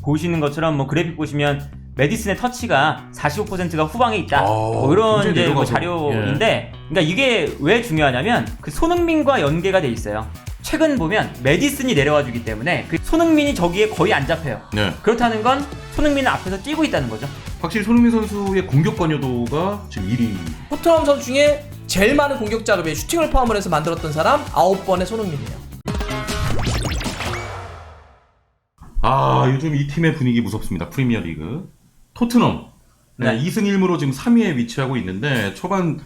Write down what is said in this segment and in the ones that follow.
보시는 것처럼 뭐 그래픽 보시면 메디슨의 터치가 45%가 후방에 있다. 뭐 이런 이제 뭐 자료인데, 그러니까 이게 왜 중요하냐면 그 손흥민과 연계가 돼 있어요. 최근 보면 메디슨이 내려와 주기 때문에 그 손흥민이 저기에 거의 안 잡혀요. 네. 그렇다는 건 손흥민은 앞에서 뛰고 있다는 거죠. 확실히 손흥민 선수의 공격 관여도가 지금 1위. 토트넘 선수 중에 제일 많은 공격 작업에 슈팅을 포함을 해서 만들었던 사람 9번의 손흥민이에요. 아, 요즘 이 팀의 분위기 무섭습니다. 프리미어리그. 토트넘. 네, 2승 1무로 지금 3위에 위치하고 있는데 초반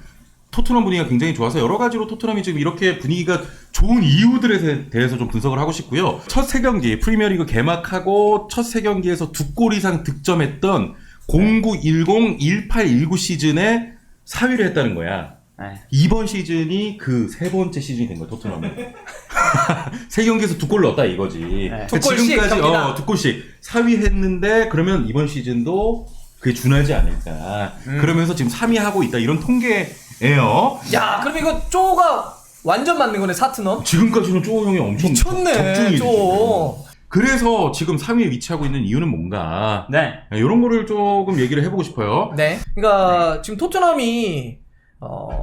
토트넘 분위기가 굉장히 좋아서 여러 가지로 토트넘이 지금 이렇게 분위기가 좋은 이유들에 대해서 좀 분석을 하고 싶고요. 첫 3경기 프리미어리그 개막하고 첫 3경기에서 2골 이상 득점했던 0910-1819 시즌에 4위를 했다는 거야. 네. 이번 시즌이 그 세 번째 시즌이 된 거야, 토트넘은. 3경기에서 2골 넣었다 이거지. 네. 두 골씩 지금까지 경기당. 2골씩 4위 했는데 그러면 이번 시즌도 그게 준하지 않을까. 그러면서 지금 3위 하고 있다 이런 통계예요. 야, 그럼 이거 쪼가 완전 맞는 거네, 사트넘? 지금까지는 쪼 형이 엄청 미쳤네, 적중이지. 쪼. 그래서 지금 3위에 위치하고 있는 이유는 뭔가. 네. 이런 거를 조금 얘기를 해보고 싶어요. 네. 그러니까 지금 토트넘이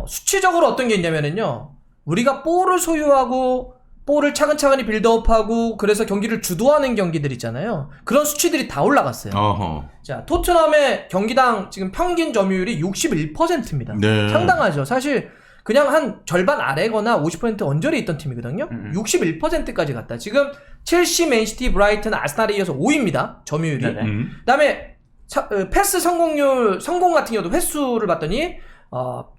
수치적으로 어떤 게 있냐면은요. 우리가 볼을 소유하고 볼을 차근차근히 빌드업하고 그래서 경기를 주도하는 경기들 있잖아요. 그런 수치들이 다 올라갔어요. 어허. 자, 토트넘의 경기당 지금 평균 점유율이 61%입니다. 네. 상당하죠. 사실 그냥 한 절반 아래거나 50% 언저리에 있던 팀이거든요. 61%까지 갔다. 지금 첼시, 맨시티, 브라이튼, 아스날에 이어서 5위입니다. 점유율이. 네네. 그다음에 패스 성공 같은 경우도 횟수를 봤더니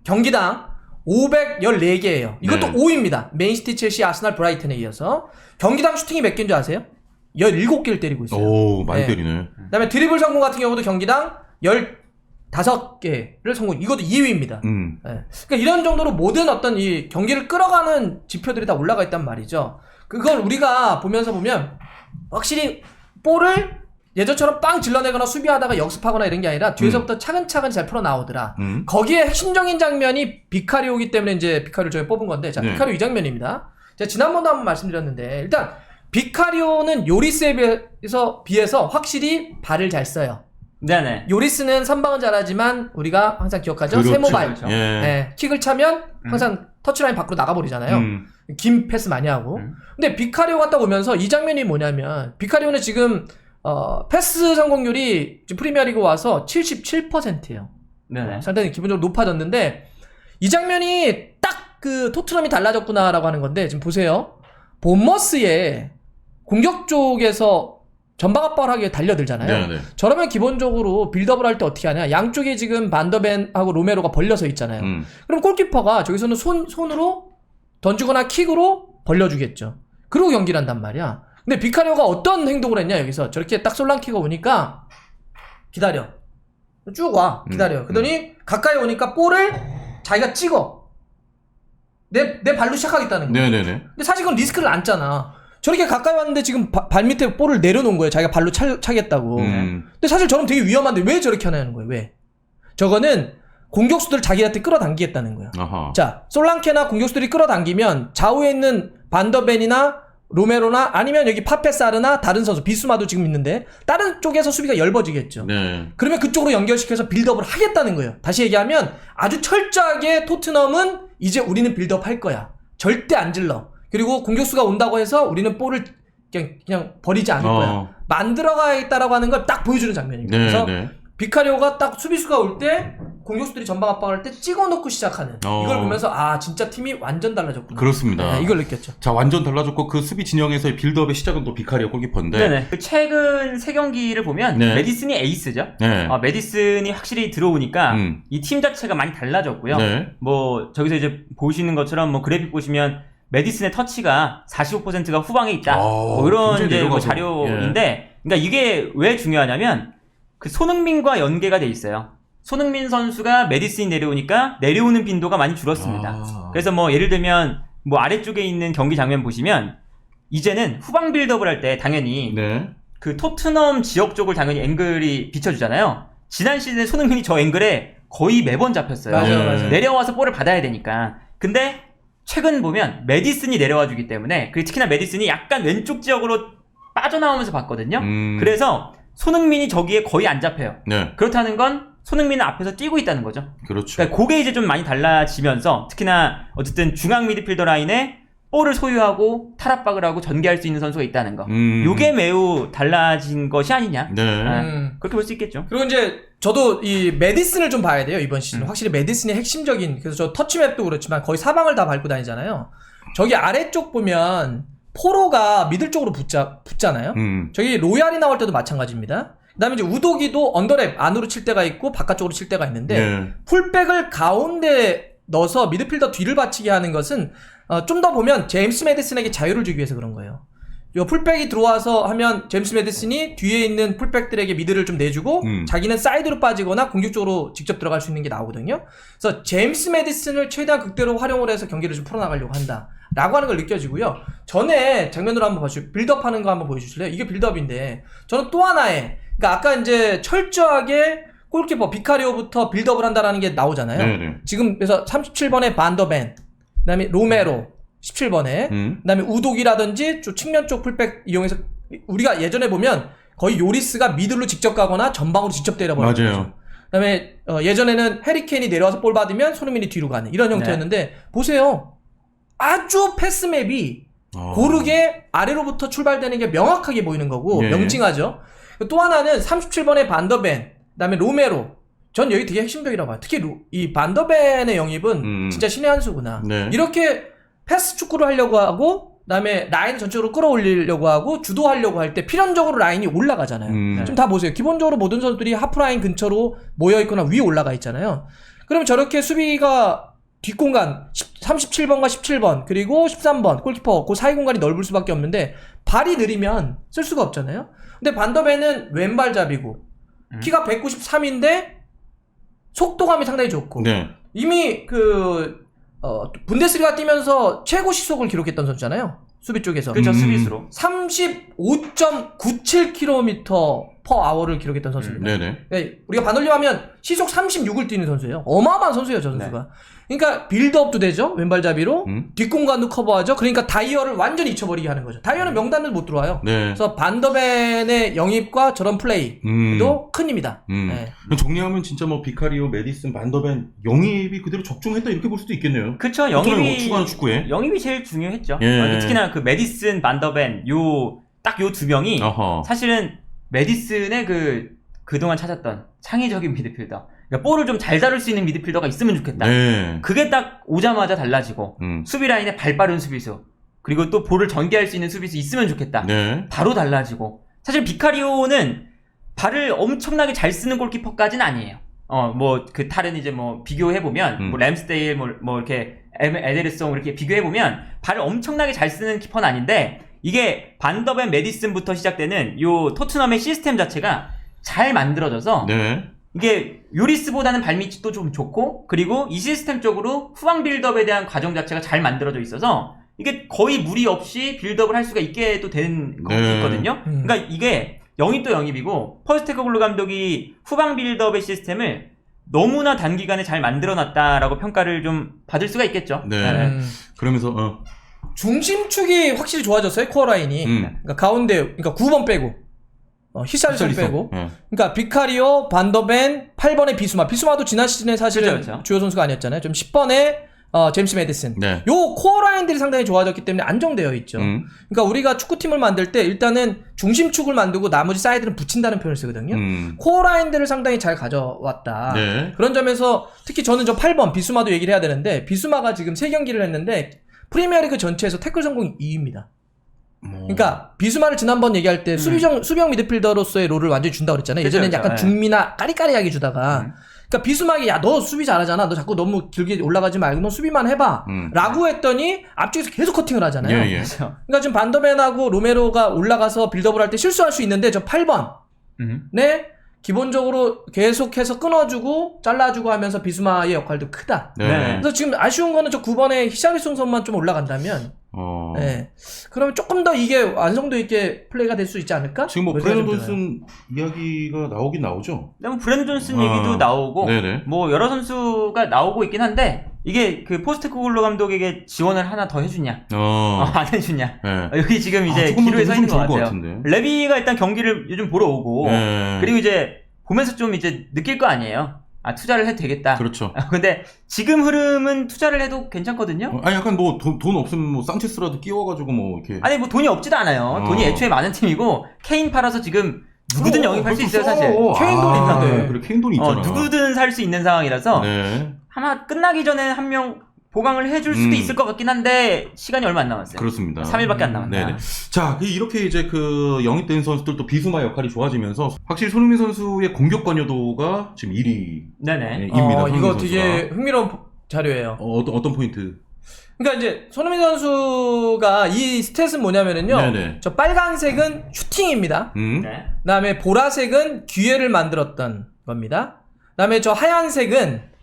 경기당 514개예요. 이것도 네. 5위입니다. 맨시티, 첼시, 아스날, 브라이튼에 이어서. 경기당 슈팅이 몇 개인 줄 아세요? 17개를 때리고 있어요. 오, 많이 네. 때리네. 그다음에 드리블 성공 같은 경우도 경기당 15개를 성공. 이것도 2위입니다. 네. 그러니까 이런 정도로 모든 어떤 이 경기를 끌어가는 지표들이 다 올라가 있단 말이죠. 그걸 우리가 보면서 보면 확실히 볼을 예전처럼 빵 질러내거나 수비하다가 역습하거나 이런 게 아니라 뒤에서부터 차근차근 잘 풀어 나오더라. 거기에 핵심적인 장면이 비카리오기 때문에 이제 비카리오 저희 뽑은 건데, 자, 네. 비카리오 이 장면입니다. 제가 지난번도 한번 말씀드렸는데, 일단 비카리오는 요리스에 비해서 확실히 발을 잘 써요. 네네. 요리스는 선방은 잘하지만 우리가 항상 기억하죠. 그렇죠. 세모발. 그렇죠. 예. 네, 킥을 차면 항상 터치라인 밖으로 나가버리잖아요. 긴 패스 많이 하고. 근데 비카리오 갔다 오면서 이 장면이 뭐냐면, 비카리오는 지금 패스 성공률이 지금 프리미어리그 와서 77%예요. 네네. 상당히 기본적으로 높아졌는데, 이 장면이 딱 그 토트넘이 달라졌구나라고 하는 건데, 지금 보세요. 본머스의 공격 쪽에서 전방 압박을 하기에 달려들잖아요. 네네. 저러면 기본적으로 빌드업을 할 때 어떻게 하냐? 양쪽에 지금 반더벤하고 로메로가 벌려서 있잖아요. 그럼 골키퍼가 저기서는 손으로 던지거나 킥으로 벌려주겠죠. 그리고 경기를 한단 말이야. 근데 비카리오가 어떤 행동을 했냐, 여기서. 저렇게 딱 솔랑키가 오니까, 기다려. 쭉 와. 기다려. 그러더니, 가까이 오니까 볼을 자기가 찍어. 내 발로 시작하겠다는 거야. 네네네. 근데 사실 그건 리스크를 안잖아. 저렇게 가까이 왔는데 지금 발 밑에 볼을 내려놓은 거예요. 자기가 발로 차겠다고. 근데 사실 저는 되게 위험한데 왜 저렇게 하냐는 거예요. 왜? 저거는 공격수들을 자기한테 끌어당기겠다는 거예요. 아하. 자, 솔랑케나 공격수들이 끌어당기면 좌우에 있는 반더벤이나 로메로나 아니면 여기 파페사르나 다른 선수 비수마도 지금 있는데 다른 쪽에서 수비가 엷어지겠죠. 네. 그러면 그쪽으로 연결시켜서 빌드업을 하겠다는 거예요. 다시 얘기하면 아주 철저하게 토트넘은 이제 우리는 빌드업 할 거야. 절대 안 질러. 그리고 공격수가 온다고 해서 우리는 볼을 그냥 버리지 않을 거야. 만들어가겠다라고 하는 걸 딱 보여주는 장면입니다. 네, 그래서 네. 비카리오가 딱 수비수가 올 때 공격수들이 전방 압박할 때 찍어놓고 시작하는 이걸 보면서 아 진짜 팀이 완전 달라졌구나. 그렇습니다. 네, 이걸 느꼈죠. 자, 완전 달라졌고 그 수비 진영에서의 빌드업의 시작은 또 비카리오 골키퍼인데. 네네. 그 최근 3경기를 보면 네. 메디슨이 에이스죠. 네. 메디슨이 확실히 들어오니까 이 팀 자체가 많이 달라졌고요. 네. 뭐 저기서 이제 보시는 것처럼 뭐 그래픽 보시면 메디슨의 터치가 45%가 후방에 있다. 뭐 이런 굉장히 이제 뭐 내려가서. 자료인데, 그러니까 이게 왜 중요하냐면 그 손흥민과 연계가 돼 있어요. 손흥민 선수가 메디슨이 내려오니까 내려오는 빈도가 많이 줄었습니다. 그래서 뭐 예를 들면 뭐 아래쪽에 있는 경기 장면 보시면 이제는 후방 빌드업을 할 때 당연히 네. 그 토트넘 지역 쪽을 당연히 앵글이 비춰주잖아요. 지난 시즌에 손흥민이 저 앵글에 거의 매번 잡혔어요. 맞아요. 내려와서 볼을 받아야 되니까. 근데 최근 보면 메디슨이 내려와 주기 때문에, 그리고 특히나 메디슨이 약간 왼쪽 지역으로 빠져나오면서 봤거든요. 그래서 손흥민이 저기에 거의 안 잡혀요. 네. 그렇다는 건 손흥민은 앞에서 뛰고 있다는 거죠. 그렇죠. 그러니까 그게 이제 좀 많이 달라지면서 특히나 어쨌든 중앙 미드필더 라인에 볼을 소유하고 탈압박을 하고 전개할 수 있는 선수가 있다는 거. 요게 매우 달라진 것이 아니냐. 네. 그렇게 볼 수 있겠죠. 그리고 이제 저도 이 메디슨을 좀 봐야 돼요, 이번 시즌. 확실히 메디슨이 핵심적인, 그래서 저 터치맵도 그렇지만 거의 사방을 다 밟고 다니잖아요. 저기 아래쪽 보면 포로가 미들 쪽으로 붙잖아요. 저기 로얄이 나올 때도 마찬가지입니다. 그 다음에 이제 우도기도 언더랩 안으로 칠 때가 있고 바깥쪽으로 칠 때가 있는데 네. 풀백을 가운데 넣어서 미드필더 뒤를 받치게 하는 것은 좀 더 보면 제임스 메디슨에게 자유를 주기 위해서 그런 거예요. 요 풀백이 들어와서 하면 제임스 메디슨이 뒤에 있는 풀백들에게 미드를 좀 내주고 자기는 사이드로 빠지거나 공격적으로 직접 들어갈 수 있는 게 나오거든요. 그래서 제임스 메디슨을 최대한 극대로 활용을 해서 경기를 좀 풀어나가려고 한다 라고 하는 걸 느껴지고요. 전에 장면으로 한번 봐주시죠. 빌드업 하는 거 한번 보여주실래요? 이게 빌드업인데 저는 또 하나의, 그러니까 아까 이제 철저하게 골키퍼 비카리오부터 빌드업을 한다라는 게 나오잖아요. 네네. 지금 그래서 37번에 반더벤, 그다음에 로메로 17번에, 그다음에 우독이라든지 좀 측면 쪽 풀백 이용해서 우리가 예전에 보면 거의 요리스가 미들로 직접 가거나 전방으로 직접 때려버리는 거죠. 그다음에 예전에는 해리케인이 내려와서 볼 받으면 손흥민이 뒤로 가는 이런 형태였는데 보세요. 아주 패스맵이 고르게 아래로부터 출발되는 게 명확하게 보이는 거고 명징하죠. 또 하나는 37번의 반더벤, 그다음에 로메로. 전 여기 되게 핵심적이라고 봐요. 특히 이 반더벤의 영입은 진짜 신의 한 수구나. 네. 이렇게 패스 축구를 하려고 하고 그다음에 라인 전체적으로 끌어올리려고 하고 주도하려고 할 때 필연적으로 라인이 올라가잖아요. 지금 다 보세요. 기본적으로 모든 선수들이 하프라인 근처로 모여있거나 위에 올라가 있잖아요. 그러면 저렇게 수비가 뒷공간 37번과 17번 그리고 13번 골키퍼 그 사이 공간이 넓을 수밖에 없는데 발이 느리면 쓸 수가 없잖아요. 근데 반더벤은 왼발잡이고 키가 193인데 속도감이 상당히 좋고 네. 이미 분데스리가 뛰면서 최고 시속을 기록했던 선수잖아요. 수비 쪽에서. 그렇죠. 수비수로 35.97km/h를 기록했던 선수입니다. 네네. 네, 우리가 반올림 하면 시속 36을 뛰는 선수예요. 어마어마한 선수예요, 저 선수가. 네. 그러니까 빌드업도 되죠. 왼발잡이로 뒷공간도 커버하죠. 그러니까 다이어를 완전히 잊혀버리게 하는 거죠. 다이어는 명단을 못 들어와요. 네. 그래서 반더벤의 영입과 저런 플레이도 큰 힘이다. 네. 정리하면 진짜 뭐 비카리오, 메디슨, 반더벤 영입이 그대로 적중했다 이렇게 볼 수도 있겠네요. 그쵸. 추가하는 축구에. 영입이 제일 중요했죠. 예. 특히나 그 메디슨, 반더벤 딱 요 두 명이 사실은 메디슨의 그동안 찾았던 창의적인 미드필더, 그러니까 볼을 좀 잘 다룰 수 있는 미드필더가 있으면 좋겠다. 네. 그게 딱 오자마자 달라지고 수비 라인에 발 빠른 수비수, 그리고 또 볼을 전개할 수 있는 수비수 있으면 좋겠다. 네. 바로 달라지고. 사실 비카리오는 발을 엄청나게 잘 쓰는 골키퍼까지는 아니에요. 다른 이제 비교해보면, 램스데일, 이렇게, 에데르송 이렇게 비교해보면, 발을 엄청나게 잘 쓰는 키퍼는 아닌데, 이게 반더벤 메디슨부터 시작되는 요 토트넘의 시스템 자체가 잘 만들어져서, 네. 이게 요리스보다는 발밑이 또 좀 좋고, 그리고 이 시스템 쪽으로 후방 빌드업에 대한 과정 자체가 잘 만들어져 있어서, 이게 거의 무리 없이 빌드업을 할 수가 있게 또 된 것이 있거든요. 그러니까 이게 영입도 영입이고, 퍼스테코글루 감독이 후방 빌드업의 시스템을 너무나 단기간에 잘 만들어놨다라고 평가를 좀 받을 수가 있겠죠. 네. 그러면서 중심축이 확실히 좋아졌어요. 코어 라인이. 그러니까 가운데, 그러니까 9번 빼고, 히샬리송 빼고. 그러니까 비카리오, 반더벤, 8번에 비수마도 지난 시즌에 사실은 그렇죠. 주요 선수가 아니었잖아요. 좀 10번에 제임스 메디슨. 네. 요 코어 라인들이 상당히 좋아졌기 때문에 안정되어 있죠. 그러니까 우리가 축구팀을 만들 때 일단은 중심축을 만들고 나머지 사이드는 붙인다는 표현을 쓰거든요. 코어 라인들을 상당히 잘 가져왔다. 네. 그런 점에서 특히 저는 저 8번 비수마도 얘기를 해야 되는데, 비수마가 지금 3경기를 했는데 프리미어리그 전체에서 태클 성공 2위입니다. 그러니까 비수마를 지난번 얘기할 때 수비형 미드필더로서의 롤을 완전히 준다고 그랬잖아요. 예전에는 약간 중미나 까리까리하게 주다가 그러니까 비수마가 야 너 수비 잘하잖아. 너 자꾸 너무 길게 올라가지 말고 너 수비만 해봐. 라고 했더니 앞쪽에서 계속 커팅을 하잖아요. 예. 그러니까 지금 반더벤하고 로메로가 올라가서 빌드업을 할 때 실수할 수 있는데 저 8번 네 기본적으로 계속해서 끊어주고 잘라주고 하면서 비수마의 역할도 크다. 네. 그래서 지금 아쉬운 거는 저 9번에 히샬리송 선만 좀 올라간다면 네. 그러면 조금 더 이게 완성도 있게 플레이가 될 수 있지 않을까? 지금 브랜든 존슨 이야기가 나오긴 나오죠. 브랜든 존슨 얘기도 나오고, 네네. 여러 선수가 나오고 있긴 한데, 이게 그 포스테코글로 감독에게 지원을 하나 더 해주냐, 안 해주냐. 네. 여기 지금 이제 조금만 기로에 더 서 있는 것 해주면 좋을 것 같아요. 같은데. 레비가 일단 경기를 요즘 보러 오고, 네. 그리고 이제 보면서 좀 이제 느낄 거 아니에요. 아, 투자를 해도 되겠다. 그렇죠. 근데 지금 흐름은 투자를 해도 괜찮거든요. 아니 약간 뭐 돈 없으면 뭐 산체스라도 끼워가지고 뭐 이렇게. 아니 뭐 돈이 없지도 않아요. 돈이 애초에 많은 팀이고 케인 팔아서 지금 누구든 영입할 수 있어요, 사실. 케인 돈이 있는데. 그래 케인 돈이 있잖아. 누구든 살 수 있는 상황이라서 네. 아마 끝나기 전에 한 명 보강을 해줄 수도 있을 것 같긴 한데 시간이 얼마 안 남았어요. 그렇습니다. 3일밖에 안 남았다. 네네. 자, 이렇게 이제 그 영입된 선수들 또 비수마 역할이 좋아지면서 확실히 손흥민 선수의 공격 관여도가 지금 1위입니다. 네네. 이거 되게 흥미로운 자료예요. 어떤 포인트? 그러니까 이제 손흥민 선수가 이 스탯은 뭐냐면은요. 네네. 저 빨간색은 슈팅입니다. 네. 그다음에 보라색은 기회를 만들었던 겁니다. 그다음에 저 하얀색은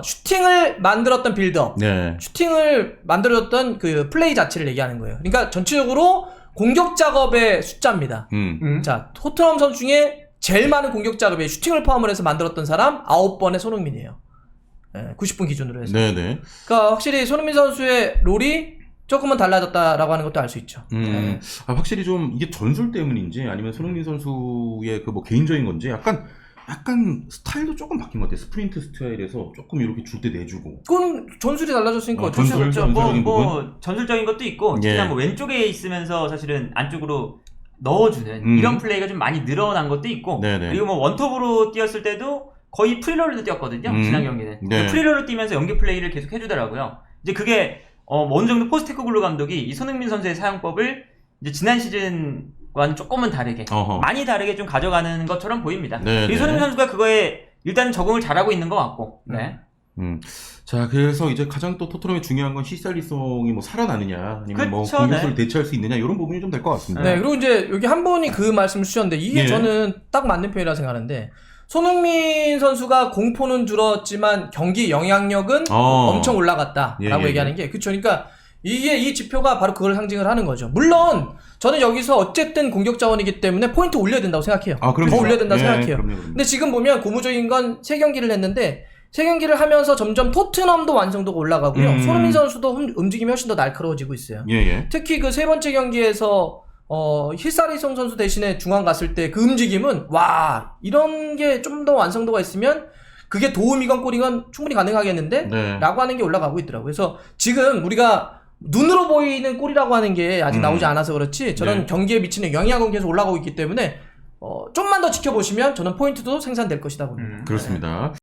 슈팅을 만들었던 빌드업, 네. 슈팅을 만들었던 그 플레이 자체를 얘기하는 거예요. 그러니까 전체적으로 공격 작업의 숫자입니다. 자, 토트넘 선수 중에 제일 많은 공격 작업에 슈팅을 포함을 해서 만들었던 사람 9번의 손흥민이에요. 90분 기준으로 해서. 네네. 그러니까 확실히 손흥민 선수의 롤이 조금은 달라졌다라고 하는 것도 알 수 있죠. 확실히 좀 이게 전술 때문인지 아니면 손흥민 선수의 그 뭐 개인적인 건지 약간 스타일도 조금 바뀐 것 같아요. 스프린트 스타일에서 조금 이렇게 줄 때 내주고. 그건 전술이 달라졌으니까 어쩔 수 없죠. 전술적인 전술적인 것도 있고 특히나 예. 뭐 왼쪽에 있으면서 사실은 안쪽으로 넣어주는 이런 플레이가 좀 많이 늘어난 것도 있고 네네. 그리고 뭐 원톱으로 뛰었을 때도 거의 프리롤로 뛰었거든요. 지난 경기는. 네. 프리롤로 뛰면서 연계 플레이를 계속 해주더라고요. 이제 그게 어느 정도 포스테코글로 감독이 이 손흥민 선수의 사용법을 이제 지난 시즌과는 조금은 다르게 많이 다르게 좀 가져가는 것처럼 보입니다. 네네. 이 손흥민 선수가 그거에 일단은 적응을 잘하고 있는 것 같고. 네. 자, 그래서 이제 가장 또 토트넘이 중요한 건 시살리송이 뭐 살아나느냐, 아니면 뭐 그쵸, 공격수를 네. 대체할 수 있느냐, 이런 부분이 좀 될 것 같습니다. 네, 그리고 이제 여기 한 분이 그 말씀을 주셨는데 이게 예. 저는 딱 맞는 표현이라 생각하는데 손흥민 선수가 공포는 줄었지만 경기 영향력은 엄청 올라갔다라고 예. 얘기하는 게 그쵸. 그러니까 이 지표가 바로 그걸 상징을 하는 거죠. 물론 저는 여기서 어쨌든 공격 자원이기 때문에 포인트 올려야 된다고 생각해요. 그럼요. 더 올려야 된다고 생각해요. 그럼요. 근데 지금 보면 고무적인 건 3경기를 했는데 3경기를 하면서 점점 토트넘도 완성도가 올라가고요. 손흥민 선수도 움직임이 훨씬 더 날카로워지고 있어요. 예. 특히 그 3번째 경기에서 히사리송 선수 대신에 중앙 갔을 때 그 움직임은 와 이런 게 좀 더 완성도가 있으면 그게 도움이건 골이건 충분히 가능하겠는데 네. 라고 하는 게 올라가고 있더라고요. 그래서 지금 우리가 눈으로 보이는 골이라고 하는 게 아직 나오지 않아서 그렇지 저는 네. 경기에 미치는 영향은 계속 올라가고 있기 때문에 좀만 더 지켜보시면 저는 포인트도 생산될 것이다 봅니다. 그렇습니다.